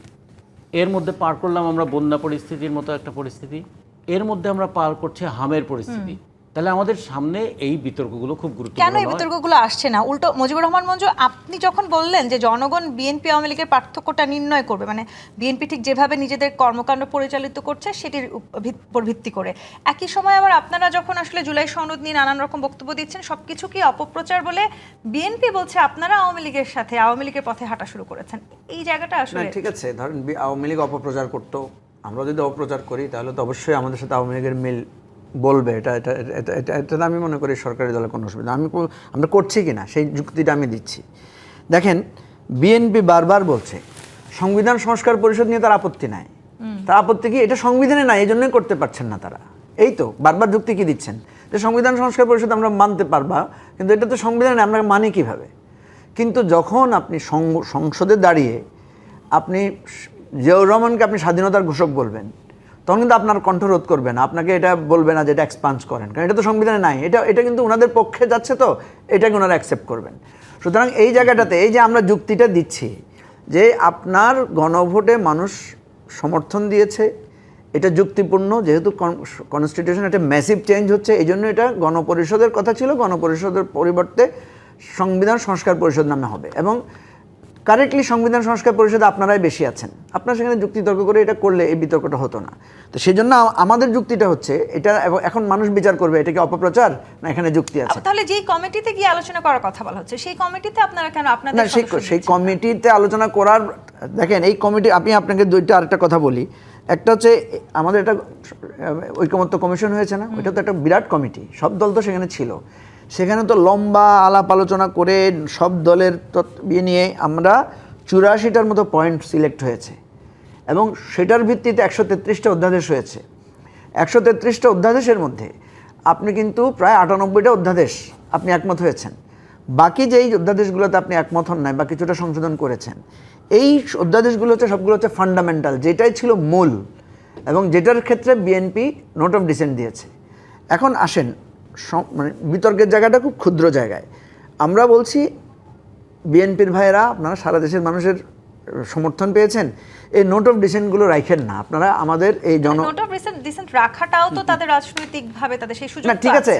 এর মধ্যে পার করলাম আমরা বন্যা পরিস্থিতির মতো একটা পরিস্থিতি, এর মধ্যে আমরা পার করছি হামের পরিস্থিতি। তাহলে আমাদের সামনে এই বিতর্কগুলো খুব কেন গুরুত্বপূর্ণ এই নয়? বিতর্কগুলো আসছে না? উল্টো মুজিবুর রহমান মঞ্জু, আপনি যখন বললেন যে জনগণ বিএনপি আওয়ামী লীগের পার্থক্যটা নির্ণয় করবে, মানে বিএনপি ঠিক যেভাবে নিজেদের কর্মকাণ্ড পরিচালিত করছে সেটির উপর ভিত্তি করে, একই সময় আবার আপনারা যখন আসলে জুলাই সনদ নিয়ে নানান রকম বক্তব্য দিচ্ছেন, সবকিছু কি অপপ্রচার বলে বিএনপি বলছে আপনারা আওয়ামী লীগের সাথে আওয়ামী লীগের পথে হাঁটা শুরু করেছেন? এই জায়গাটা না আসলে ঠিক আছে, ধরেন আওয়ামী লীগ অপপ্রচার করতো, আমরা যদি অপপ্রচার করি তাহলে তো অবশ্যই আমাদের সাথে আওয়ামী লীগের মিল বলবে। এটা এটা এটা এটা এটা আমি মনে করি সরকারি দলের কোনো অসুবিধা আমরা করছি কি না সেই যুক্তিটা আমি দিচ্ছি। দেখেন, বিএনপি বারবার বলছে সংবিধান সংস্কার পরিষদ নিয়ে তার আপত্তি নাই। তার আপত্তি কি? এটা সংবিধানে নাই, এই জন্যই করতে পারছেন না তারা। এই তো বারবার যুক্তি কি দিচ্ছেন যে সংবিধান সংস্কার পরিষদ আমরা মানতে পারবা, কিন্তু এটা তো সংবিধানে আমরা মানি কিভাবে? কিন্তু যখন আপনি সংসদে দাঁড়িয়ে আপনি জিয়াউর রহমানকে আপনি স্বাধীনতার ঘোষক বলবেন, তখন কিন্তু আপনার কণ্ঠরোধ করবে না, আপনাকে এটা বলবে না যে এটা এক্সপান্স করেন, কারণ এটা তো সংবিধানে নাই। এটা কিন্তু ওনাদের পক্ষে যাচ্ছে, তো এটাকে ওনারা অ্যাকসেপ্ট করবেন। সুতরাং এই জায়গাটাতে এই যে আমরা যুক্তিটা দিচ্ছি যে আপনার গণভোটে মানুষ সমর্থন দিয়েছে, এটা যুক্তিপূর্ণ, যেহেতু কনস্টিটিউশন একটা ম্যাসিভ চেঞ্জ হচ্ছে, এই জন্য এটা গণপরিষদের কথা ছিল, গণপরিষদের পরিবর্তে সংবিধান সংস্কার পরিষদ নামে হবে। এবং কারেক্টলি সংবিধান সংস্কার পরিষদে আপনারাই বেশি আছেন, আপনারা সেখানে যুক্তি তর্ক করে এটা করলে এই বিতর্কটা হতো না। তো সেই জন্য আমাদের যুক্তিটা হচ্ছে এটা, এখন মানুষ বিচার করবে এটা কি অপপ্রচার না এখানে যুক্তি আছে। তাহলে যেই কমিটিতে গিয়ে আলোচনা করার কথা বলা হচ্ছে, সেই কমিটিতে আপনারা কেন আপনাদের না, সেই কমিটিতে আলোচনা করার, দেখেন এই কমিটি, আমি আপনাকে দুইটা আরেকটা কথা বলি। একটা হচ্ছে আমাদের একটা ঐকমত্য কমিশন হয়েছে না, ওইটা তো একটা বিরাট কমিটি, সব দল তো সেখানে ছিল। সেখানে তো লম্বা আলাপ আলোচনা করে সব দলের ইয়ে নিয়ে আমরা 84টার মতো পয়েন্ট সিলেক্ট হয়েছে, এবং সেটার ভিত্তিতে 133টা অধ্যাদেশ হয়েছে। 133টা অধ্যাদেশের মধ্যে আপনি কিন্তু প্রায় 98টা অধ্যাদেশ আপনি একমত হয়েছেন। বাকি যেই অধ্যাদেশগুলোতে আপনি একমত হন নাই বা কিছুটা সংশোধন করেছেন, এই অধ্যাদেশগুলো হচ্ছে সবগুলো হচ্ছে ফান্ডামেন্টাল, যেটাই ছিল মূল, এবং যেটার ক্ষেত্রে বিএনপি নোট অফ ডিসেন্ট দিয়েছে। এখন আসেন মানে বিতর্কের জায়গাটা খুব ক্ষুদ্র জায়গায়। আমরা বলছি বিএনপির ভাইয়েরা, আপনারা সারা দেশের মানুষের সমর্থন পেয়েছেন, এই নোট অফ ডিসেন্টগুলো রাখেন না আপনারা। আমাদের এই নোট অফ ডিসেন্ট রাখাটাও তো তাদের রাজনৈতিকভাবে তাদের সেই সুযোগ না, ঠিক আছে,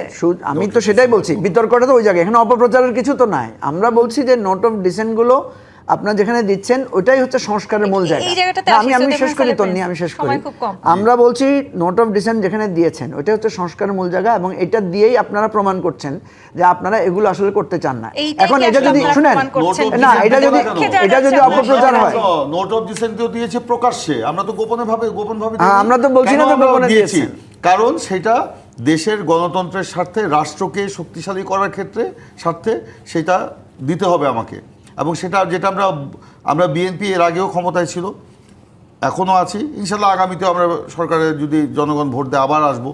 আমি তো সেটাই বলছি, বিতর্কটা তো ওই জায়গায়, এখানে অপপ্রচারের কিছু তো নাই। আমরা বলছি যে নোট অফ ডিসেন্টগুলো আপনারা যেখানে দিচ্ছেন ওইটাই হচ্ছে সংস্কারের মূল জায়গা। আমি শেষ করি তো নিয়ে, আমি শেষ করি। আমরা বলছি নোট অফ ডিসেন্ট যেখানে দিয়েছেন ওইটা হচ্ছে সংস্কারের মূল জায়গা, এবং এটা দিয়েই আপনারা প্রমাণ করছেন যে আপনারা এগুলো আসলে করতে চান না। এখন এটা যদি শুনেন না, এটা যদি অপপ্রচার হয়, নোট অফ ডিসেন্ট দিয়েছে প্রকাশ্যে, আমরা তো গোপনে ভাবে আমরা তো বলছি না তো গোপনে দিয়েছি, কারণ সেটা দেশের গণতন্ত্রের স্বার্থে, রাষ্ট্রকে শক্তিশালী করার ক্ষেত্রে স্বার্থে সেটা দিতে হবে আমাকে। এবং সেটা যেটা আমরা বিএনপি এর আগেও ক্ষমতায় ছিল, এখনও আছি, ইনশাল্লাহ আগামীতেও আমরা সরকারের যদি জনগণ ভোট দেয় আবার আসবো।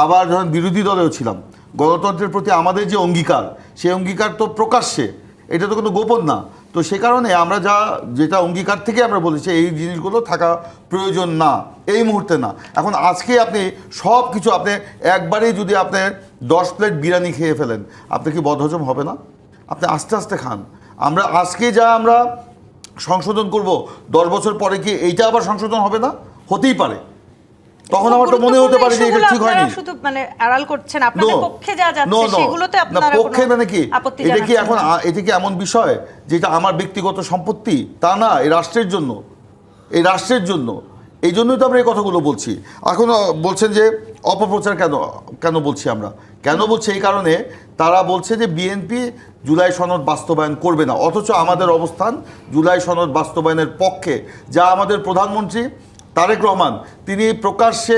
আবার যখন বিরোধী দলেও ছিলাম, গণতন্ত্রের প্রতি আমাদের যে অঙ্গীকার, সেই অঙ্গীকার তো প্রকাশ্যে, এটা তো কোনো গোপন না। তো সে কারণে আমরা যেটা অঙ্গীকার থেকে আমরা বলেছি এই জিনিসগুলো থাকা প্রয়োজন না এই মুহূর্তে না। এখন আজকে আপনি সব কিছু আপনি একবারেই যদি আপনি 10 প্লেট বিরিয়ানি খেয়ে ফেলেন, আপনি কি বদহজম হবে না? আপনি আস্তে আস্তে খান। আমরা আজকে আমরা সংশোধন করব, 10 বছর পরে কি এইটা আবার সংশোধন হবে না? হতেই পারে। তখন আমার তো মনে হতে পারে যে এটা ঠিক হয়নি। শুধু মানে আড়াল করছেন, আপনাদের পক্ষে যা যাচ্ছে সেগুলোতে আপনারা পক্ষে মানে কি আপত্তি এটা কি জানাচ্ছেন এখন এটা কি এমন বিষয় যেটা আমার ব্যক্তিগত সম্পত্তি? তা না, এই রাষ্ট্রের জন্য, এই রাষ্ট্রের জন্য। এই জন্যই তো আমরা এই কথাগুলো বলছি। এখন বলছেন যে অপপ্রচার কেন বলছি আমরা, কেন বলছি এই কারণে তারা বলছে যে বিএনপি জুলাই সনদ বাস্তবায়ন করবে না, অথচ আমাদের অবস্থান জুলাই সনদ বাস্তবায়নের পক্ষে। যা আমাদের প্রধানমন্ত্রী তারেক রহমান তিনি প্রকাশ্যে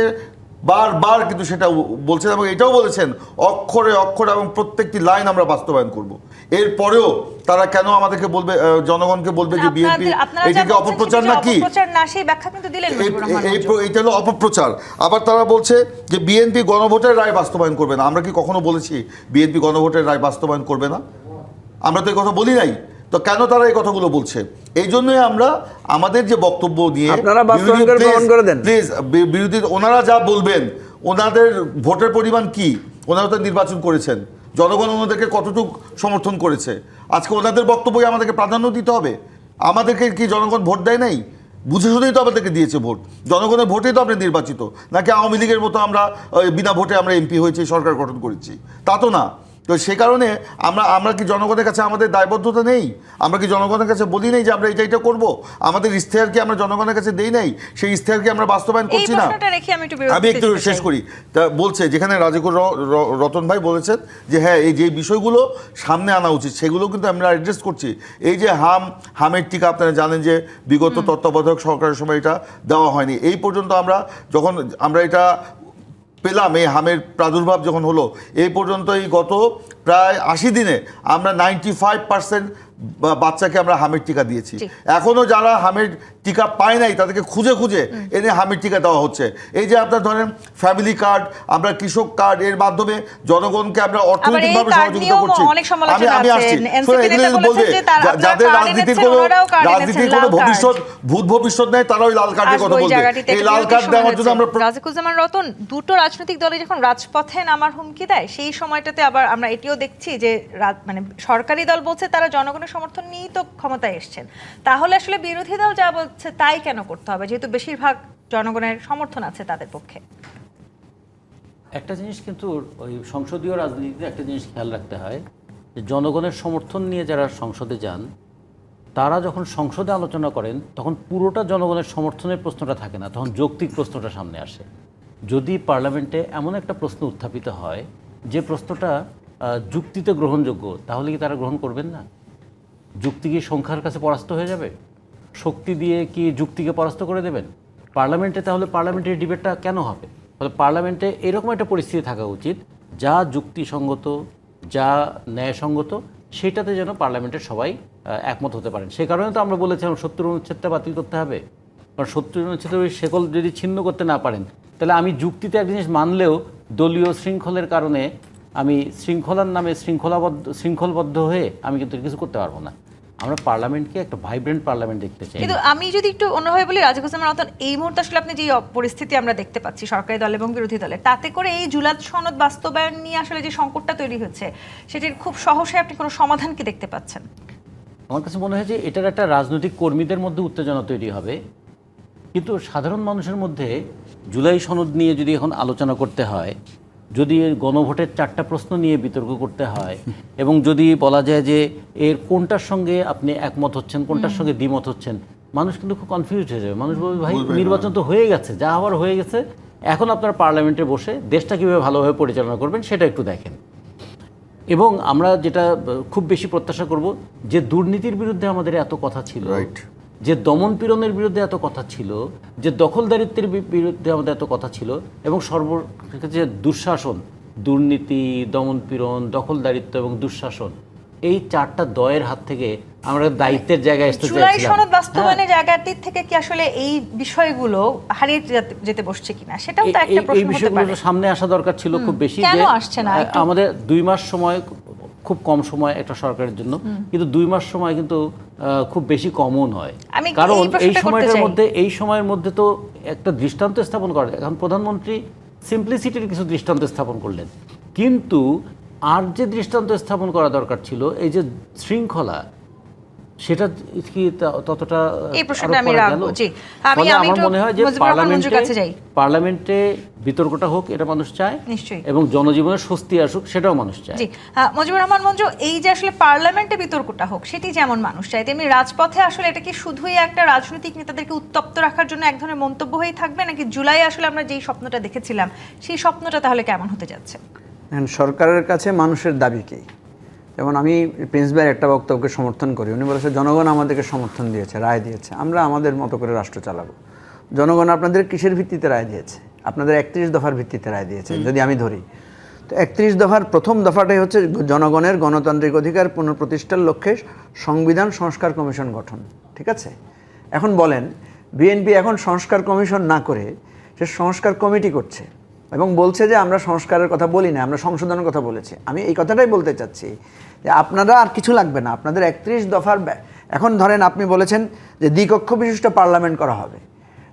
বারবার কিন্তু সেটা বলছেন এবং এটাও বলেছেন অক্ষরে অক্ষরে এবং প্রত্যেকটি লাইন আমরা বাস্তবায়ন করব। এরপরেও তারা কেন আমাদেরকে বলবে, জনগণকে বলবে যে বিএনপি এটাকে অপপ্রচার না কি? এটা হলো অপপ্রচার। আবার তারা বলছে যে বিএনপি গণভোটের রায় বাস্তবায়ন করবে না। আমরা কি কখনো বলেছি বিএনপি গণভোটের রায় বাস্তবায়ন করবে না? আমরা তো এই কথা বলি নাই। তো কেন তারা এই কথাগুলো বলছে? এই জন্যই আমরা আমাদের যে বক্তব্য নিয়ে প্লিজ বিরোধী ওনারা যা বলবেন, ওনাদের ভোটের পরিমাণ কি, ওনারা তো নির্বাচন করেছেন, জনগণ ওনাদেরকে কতটুকু সমর্থন করেছে, আজকে ওনাদের বক্তব্যই আমাদেরকে প্রাধান্য দিতে হবে? আমাদেরকে কি জনগণ ভোট দেয় নাই? বুঝে শুনেই তো আমাদেরকে দিয়েছে ভোট, জনগণের ভোটেই তো আমরা নির্বাচিত, নাকি আওয়ামী লীগের মতো আমরা বিনা ভোটে আমরা এমপি হয়েছি, সরকার গঠন করেছি? তা তো না। তো সে কারণে আমরা কি জনগণের কাছে আমাদের দায়বদ্ধতা নেই? আমরা কি জনগণের কাছে বলি নাই যে আমরা এটা করব? আমাদের ইশতেহার কি আমরা জনগণের কাছে দেই নাই? সেই ইশতেহার কি আমরা বাস্তবায়ন করছি না? আমি একটু শেষ করি। তা বলছে যেখানে রাজিকুর রতন ভাই বলেছেন যে হ্যাঁ এই যে বিষয়গুলো সামনে আনা উচিত সেগুলো কিন্তু আমরা অ্যাড্রেস করছি। এই যে হামের টিকা আপনারা জানেন যে বিগত তত্ত্বাবধায়ক সরকারের সময় এটা দেওয়া হয়নি। এই পর্যন্ত যখন আমরা এটা পেলাম, এই হামের প্রাদুর্ভাব যখন হলো, এই পর্যন্ত এই গত প্রায় 80 দিনে আমরা 95% বাচ্চাকে আমরা হামের টিকা দিয়েছি। এখনও যারা হামের টিকা পায় নাই তাদেরকে খুঁজে খুঁজে এনে হামের টিকা দেওয়া হচ্ছে। এই যে আপনার ধরেন ফ্যামিলি কার্ড, আমরা কৃষক কার্ড, এর মাধ্যমে জনগণকে আমরা অর্থনৈতিকভাবে সহযোগিতা করছি। আমি আসছি, বলবে যাদের রাজনীতির কোনো ভূত ভবিষ্যৎ নেই তারা ওই লাল কার্ডের কথা বলবে। এই লাল কার্ড দেওয়ার জন্য আমরা রাজিকুজ্জামান রতন, দুটো রাজনৈতিক দলে যখন রাজপথে নামার হুমকি দেয় সেই সময়টাতে আবার আমরা এটিও দেখছি যে মানে সরকারি দল বলছে তারা জনগণের সমর্থন নিয়েই তো ক্ষমতায় এসেছেন, তাহলে আসলে বিরোধী দল যা বলছে তাই কেন করতে হবে, যেহেতু বেশিরভাগ জনগণের সমর্থন আছে তাদের পক্ষে? একটা জিনিস কিন্তু ওই সংসদীয় রাজনীতিতে একটা জিনিস খেয়াল রাখতে হয় যে জনগণের সমর্থন নিয়ে যারা সংসদে যান তারা যখন সংসদে আলোচনা করেন তখন পুরোটা জনগণের সমর্থনের প্রশ্নটা থাকে না, তখন যৌক্তিক প্রশ্নটা সামনে আসে। যদি পার্লামেন্টে এমন একটা প্রশ্ন উত্থাপিত হয় যে প্রশ্নটা যুক্তিতে গ্রহণযোগ্য, তাহলে কি তারা গ্রহণ করবেন না? যুক্তি কি সংখ্যার কাছে পরাস্ত হয়ে যাবে? শক্তি দিয়ে কি যুক্তিকে পরাস্ত করে দেবেন পার্লামেন্টে? তাহলে পার্লামেন্টের ডিবেটটা কেন হবে? তাহলে পার্লামেন্টে এরকম একটা পরিস্থিতি থাকা উচিত যা যুক্তিসঙ্গত, যা ন্যায়সঙ্গত, সেটাতে যেন পার্লামেন্টের সবাই একমত হতে পারেন। সে কারণে তো আমরা বলেছিলাম 70 অনুচ্ছেদটা বাতিল করতে হবে। কারণ 70 অনুচ্ছেদের ওই শেকল যদি ছিন্ন করতে না পারেন তাহলে আমি যুক্তিতে এক জিনিস মানলেও দলীয় শৃঙ্খলের কারণে আমি শৃঙ্খলার নামে শৃঙ্খলবদ্ধ হয়ে আমি কিন্তু কিছু করতে পারবো না। আমরা পার্লামেন্টকে একটা ভাইব্রেন্ট পার্লামেন্ট দেখতে চাই। কিন্তু আমি যদি একটু অন্যভাবে বলি, রাজিকুজ্জামান রতন, এই মুহূর্তে আসলে আপনি যে পরিস্থিতি আমরা দেখতে পাচ্ছি সরকারি দল এবং বিরোধী দলের, তাতে করে এই জুলাই সনদ বাস্তবায়ন নিয়ে আসলে যে সংকটটা তৈরি হচ্ছে সেটির খুব সহসে আপনি কোনো সমাধান কি দেখতে পাচ্ছেন? আমার কাছে মনে হয় যে এটার একটা রাজনৈতিক কর্মীদের মধ্যে উত্তেজনা তৈরি হবে, কিন্তু সাধারণ মানুষের মধ্যে জুলাই সনদ নিয়ে যদি এখন আলোচনা করতে হয়, যদি গণভোটের 4টা প্রশ্ন নিয়ে বিতর্ক করতে হয় এবং যদি বলা যায় যে এর কোনটার সঙ্গে আপনি একমত হচ্ছেন, কোনটার সঙ্গে দ্বিমত হচ্ছেন, মানুষ কিন্তু খুব কনফিউজ হয়ে যাবে। মানুষ বলবে ভাই নির্বাচন তো হয়ে গেছে, যা হওয়ার হয়ে গেছে, এখন আপনারা পার্লামেন্টে বসে দেশটা কীভাবে ভালোভাবে পরিচালনা করবেন সেটা একটু দেখেন। এবং আমরা যেটা খুব বেশি প্রত্যাশা করব যে দুর্নীতির বিরুদ্ধে আমাদের এত কথা ছিল, যে দমন পীড়নের বিরুদ্ধে এত কথা ছিল, যে দখলদারিত্বের বিরুদ্ধে আমাদের এত কথা ছিল, এবং যে দুঃশাসন, দুর্নীতি, দমন পীড়ন, দখলদারিত্ব এবং দুঃশাসন, এই 4টা দয়ের হাত থেকে আমরা দায়িত্বের জায়গায় আসতে চাইছিলাম। জুলাই সনদ বাস্তবায়নের জায়গাটির থেকে কি আসলে এই বিষয়গুলো হারিয়ে যেতে বসছে কিনা সেটাও তো একটা প্রশ্ন হতে পারে। এই বিষয়গুলো সামনে আসা দরকার ছিল খুব বেশি। কেন আসছে না? আমাদের 2 মাস সময় খুব কম সময় একটা সরকারের জন্য, কিন্তু 2 মাস সময় কিন্তু খুব বেশি কমও নয়। আমি কারণ এই প্রশ্নটা এই করতে সময়টার চাই। মধ্যে তো একটা দৃষ্টান্ত স্থাপন করে। এখন প্রধানমন্ত্রী সিম্পলিসিটির কিছু দৃষ্টান্ত স্থাপন করলেন, কিন্তু আর যে দৃষ্টান্ত স্থাপন করা দরকার ছিল, এই যে শৃঙ্খলা, সেটা কি ততটা এই প্রশ্নটা আমি রাখবো। জি, আমি আমার একটু মনে হয় যে মুজিবুর রহমান মঞ্জুর কাছে যাই। পার্লামেন্টে বিতর্কটা হোক, এটা মানুষ চায় নিশ্চয়ই। এবং জনজীবনে স্বস্তি আসুক, সেটাও মানুষ চায়। জি, মুজিবুর রহমান মঞ্জু, এই যে আসলে পার্লামেন্টে বিতর্কটা হোক, সেটি যেমন মানুষ চায়, তেমনি রাজপথে আসলে এটা কি শুধুই একটা রাজনৈতিক নেতাদেরকে উত্তপ্ত রাখার জন্য এক ধরনের মন্তব্য হয়েই থাকবে, নাকি জুলাই আসলে আমরা যেই স্বপ্নটা দেখেছিলাম সেই স্বপ্নটা তাহলে কেমন হতে যাচ্ছে? সরকারের কাছে মানুষের দাবি কি? যেমন আমি প্রিন্স ভাইয়ের একটা বক্তব্যকে সমর্থন করি। উনি বলেছে জনগণ আমাদেরকে সমর্থন দিয়েছে, রায় দিয়েছে, আমরা আমাদের মতো করে রাষ্ট্র চালাবো। জনগণ আপনাদের কিসের ভিত্তিতে রায় দিয়েছে? আপনাদের 31 দফার ভিত্তিতে রায় দিয়েছে যদি আমি ধরি। তো 31 দফার প্রথম দফাটাই হচ্ছে জনগণের গণতান্ত্রিক অধিকার পুনঃপ্রতিষ্ঠার লক্ষ্যে সংবিধান সংস্কার কমিশন গঠন। ঠিক আছে, এখন বলেন বিএনপি এখন সংস্কার কমিশন না করে সে সংস্কার কমিটি করছে এবং বলছে যে আমরা সংস্কারের কথা বলি না, আমরা সংশোধনের কথা বলেছি। আমি এই কথাটাই বলতে চাচ্ছি যে আপনারা আর কিছু লাগবে না, আপনাদের 31 দফার এখন ধরেন আপনি বলেছেন যে দ্বিকক্ষ বিশিষ্ট পার্লামেন্ট করা হবে।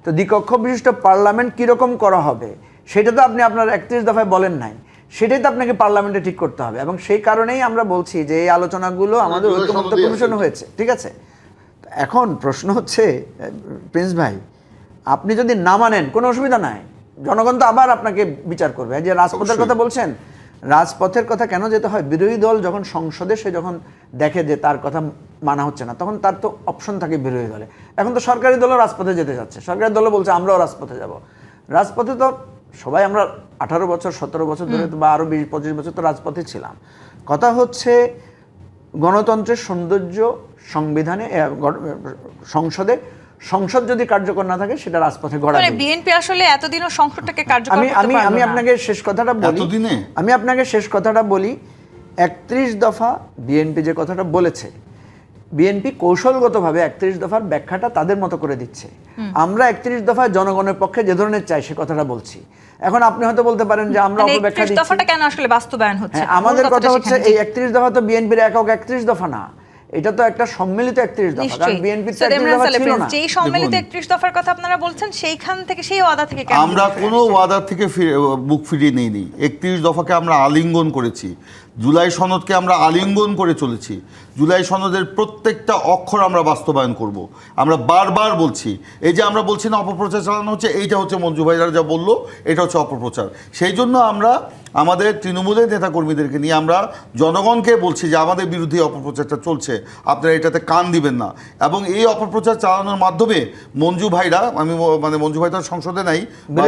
তো দ্বিকক্ষ বিশিষ্ট পার্লামেন্ট কীরকম করা হবে সেটা তো আপনি আপনার 31 দফায় বলেন নাই, সেটাই তো আপনাকে পার্লামেন্টে ঠিক করতে হবে। এবং সেই কারণেই আমরা বলছি যে এই আলোচনাগুলো আমাদের ঐক্যমত্য কমিশন হয়েছে। ঠিক আছে, এখন প্রশ্ন হচ্ছে প্রিন্স ভাই, আপনি যদি না মানেন কোনো অসুবিধা নাই, জনগণ তো আবার আপনাকে বিচার করবে। যে রাজপথের কথা বলছেন, রাজপথের কথা কেন যেতে হয়? বিরোধী দল যখন সংসদে সে যখন দেখে যে তার কথা মানা হচ্ছে না, তখন তার তো অপশন থাকে বিরোধী দলে। এখন তো সরকারি দলও রাজপথে যেতে যাচ্ছে, সরকারি দলও বলছে আমরাও রাজপথে যাব। রাজপথে তো সবাই আমরা 18 বছর 17 বছর ধরে বা আরও 20-25 বছর তো রাজপথে ছিলাম। কথা হচ্ছে গণতন্ত্রের সৌন্দর্য সংবিধানে সংসদে, সংসদ যদি কার্যকর না থাকে সেটা রাজপথে গড়া। মানে বিএনপি আসলে এতদিনও সংসদটাকে কার্যকর করতে পারলো না। আমি আপনাকে শেষ কথাটা বলি, আমি আপনাকে শেষ কথাটা বলি। 31 দফা বিএনপি যে কথাটা বলেছে, বিএনপি কৌশলগতভাবে 31 দফার ব্যাখ্যাটা তাদের মতো করে দিচ্ছে। আমরা 31 দফায় জনগণের পক্ষে যে ধরনের চাই সে কথাটা বলছি। এখন আপনি হয়তো বলতে পারেন যে আমরা অপব্যাখ্যা দিচ্ছি। 31 দফাটা কেন আসলে বাস্তবায়ন হচ্ছে? আমাদের কথা হচ্ছে এই 31 দফা তো বিএনপির একক 31 দফা না, এটা তো একটা সম্মিলিত 31 দফা। কারণ বিএনপির তো 31 দফা ছিল না। যেই সম্মিলিত 31 দফার কথা আপনারা বলছেন, সেইখান থেকে সেই ওয়াদা থেকে কেন আমরা কোনো ওয়াদা থেকে মুখ ফিরিয়ে নেইনি। 31 দফাকে আমরা আলিঙ্গন করেছি, জুলাই সনদকে আমরা আলিঙ্গন করে চলেছি। জুলাই সনদের প্রত্যেকটা অক্ষর আমরা বাস্তবায়ন করব। আমরা বারবার বলছি, এই যে আমরা বলছি না অপপ্রচার চালানো হচ্ছে, এইটা হচ্ছে মঞ্জু ভাইরা যা বললো, এটা হচ্ছে অপপ্রচার। সেই জন্য আমরা আমাদের তৃণমূলের নেতাকর্মীদেরকে নিয়ে আমরা জনগণকে বলছি যে আমাদের বিরুদ্ধে অপপ্রচারটা চলছে, আপনারা এটাতে কান দিবেন না। এবং এই অপপ্রচার চালানোর মাধ্যমে মঞ্জু ভাইরা, আমি মানে মঞ্জু ভাই তার সংসদে নাই,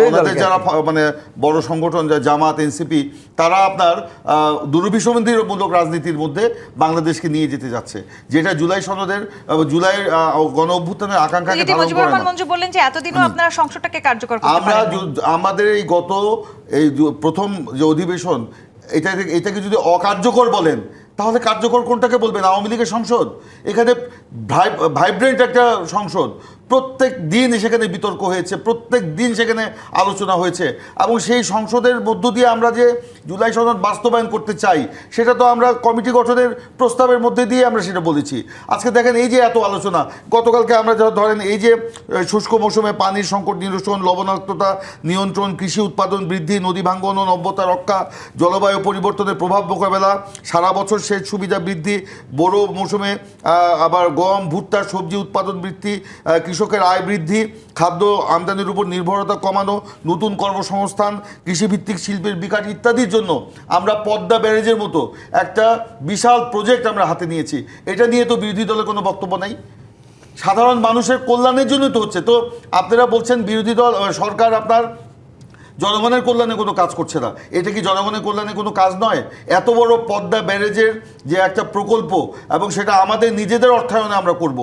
ওনাদের যারা মানে বড় সংগঠন জামাত, এনসিপি, তারা আপনার দুরভিসন্ধিমূলক রাজনীতির মধ্যে বাংলাদেশকে নিয়ে যেতে যাচ্ছে, যেটা জুলাই সনদের জুলাইয়ের গণ অভ্যুত্থানের আকাঙ্ক্ষাকে ধারণ করে না। মঞ্জু বললেন যে এতদিনও আপনারা সংসদটাকে কার্যকর করতে আমরা পারেন। আমাদের এই প্রথম যে অধিবেশন, এটাকে যদি অকার্যকর বলেন, তাহলে কার্যকর কোনটাকে বলবেন? আওয়ামী লীগের সংসদ? এখানে ভাইব্রেন্ট একটা সংসদ, প্রত্যেক দিন সেখানে বিতর্ক হয়েছে, প্রত্যেক দিন সেখানে আলোচনা হয়েছে। এবং সেই সংসদের মধ্য দিয়ে আমরা যে জুলাই সনদ বাস্তবায়ন করতে চাই, সেটা তো আমরা কমিটি গঠনের প্রস্তাবের মধ্যে দিয়ে আমরা সেটা বলেছি। আজকে দেখেন এই যে এত আলোচনা, গতকালকে আমরা ধরেন এই যে শুষ্ক মৌসুমে পানির সংকট নিরসন, লবণাক্ততা নিয়ন্ত্রণ, কৃষি উৎপাদন বৃদ্ধি, নদী ভাঙ্গন ও নব্যতা রক্ষা, জলবায়ু পরিবর্তনের প্রভাব মোকাবেলা, সারা বছর সেচ সুবিধা বৃদ্ধি, বড় মৌসুমে আবার গম, ভুট্টা, সবজি উৎপাদন বৃদ্ধি, কৃষকের আয় বৃদ্ধি, খাদ্য আমদানির উপর নির্ভরতা কমানো, নতুন কর্মসংস্থান, কৃষিভিত্তিক শিল্পের বিকাশ ইত্যাদির জন্য আমরা পদ্মা ব্যারেজের মতো একটা বিশাল প্রজেক্ট আমরা হাতে নিয়েছি। এটা নিয়ে তো বিরোধী দলের কোনো বক্তব্য নাই। সাধারণ মানুষের কল্যাণের জন্য তো হচ্ছে। তো আপনারা বলছেন বিরোধী দল, সরকার আপনার জনগণের কল্যাণে কোনো কাজ করছে না। এটা কি জনগণের কল্যাণে কোনো কাজ নয়? এত বড় পদ্মা ব্যারেজের যে একটা প্রকল্প, এবং সেটা আমাদের নিজেদের অর্থায়নে আমরা করব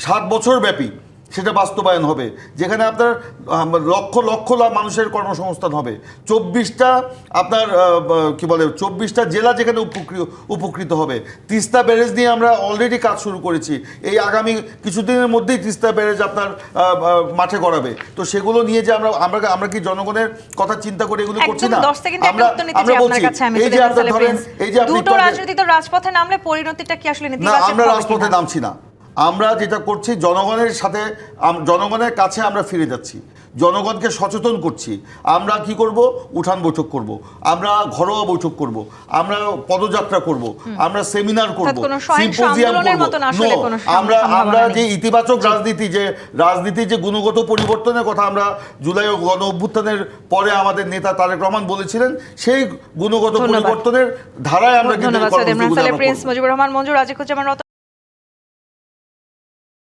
7 বছর ব্যাপী, সেটা বাস্তবায়ন হবে, যেখানে আপনার লক্ষ লক্ষ মানুষের কর্মসংস্থান হবে, 24টা আপনার কি বলে 24টা জেলা যেখানে উপকৃত হবে। তিস্তা ব্যারেজ নিয়ে আমরা অলরেডি কাজ শুরু করেছি, এই আগামী কিছুদিনের মধ্যেই তিস্তা ব্যারেজ আপনার মাঠে গড়াবে। তো সেগুলো নিয়ে যে আমরা কি জনগণের কথা চিন্তা করে এগুলো করছি না? আমরা বলছি এই যে আপনার ধরেন এই যে আপনি দুটো রাজনৈতিক দল রাজপথে নামলে পরিণতিটা কি আসলে না, নেতিবাচক আমরা হবে রাজপথে কিনা? নামছি না, আমরা যেটা করছি জনগণের সাথে জনগণের কাছে আমরা ফিরে যাচ্ছি, জনগণকে সচেতন করছি। আমরা কি করব? উঠান বৈঠক করব, আমরা ঘরোয়া বৈঠক করব, আমরা পদযাত্রা করব, আমরা সেমিনার করব, সিম্পোজিয়াম করব। আমরা যে ইতিবাচক রাজনীতি যে গুণগত পরিবর্তনের কথা আমরা জুলাই গণ অভ্যুত্থানের পরে আমাদের নেতা তারেক রহমান বলেছিলেন, সেই গুণগত পরিবর্তনের ধারায় আমরা কিন্তু ধন্যবাদ। প্রিন্স মুজিবুর রহমান মঞ্জু, রাজিকুজ্জামান রতন।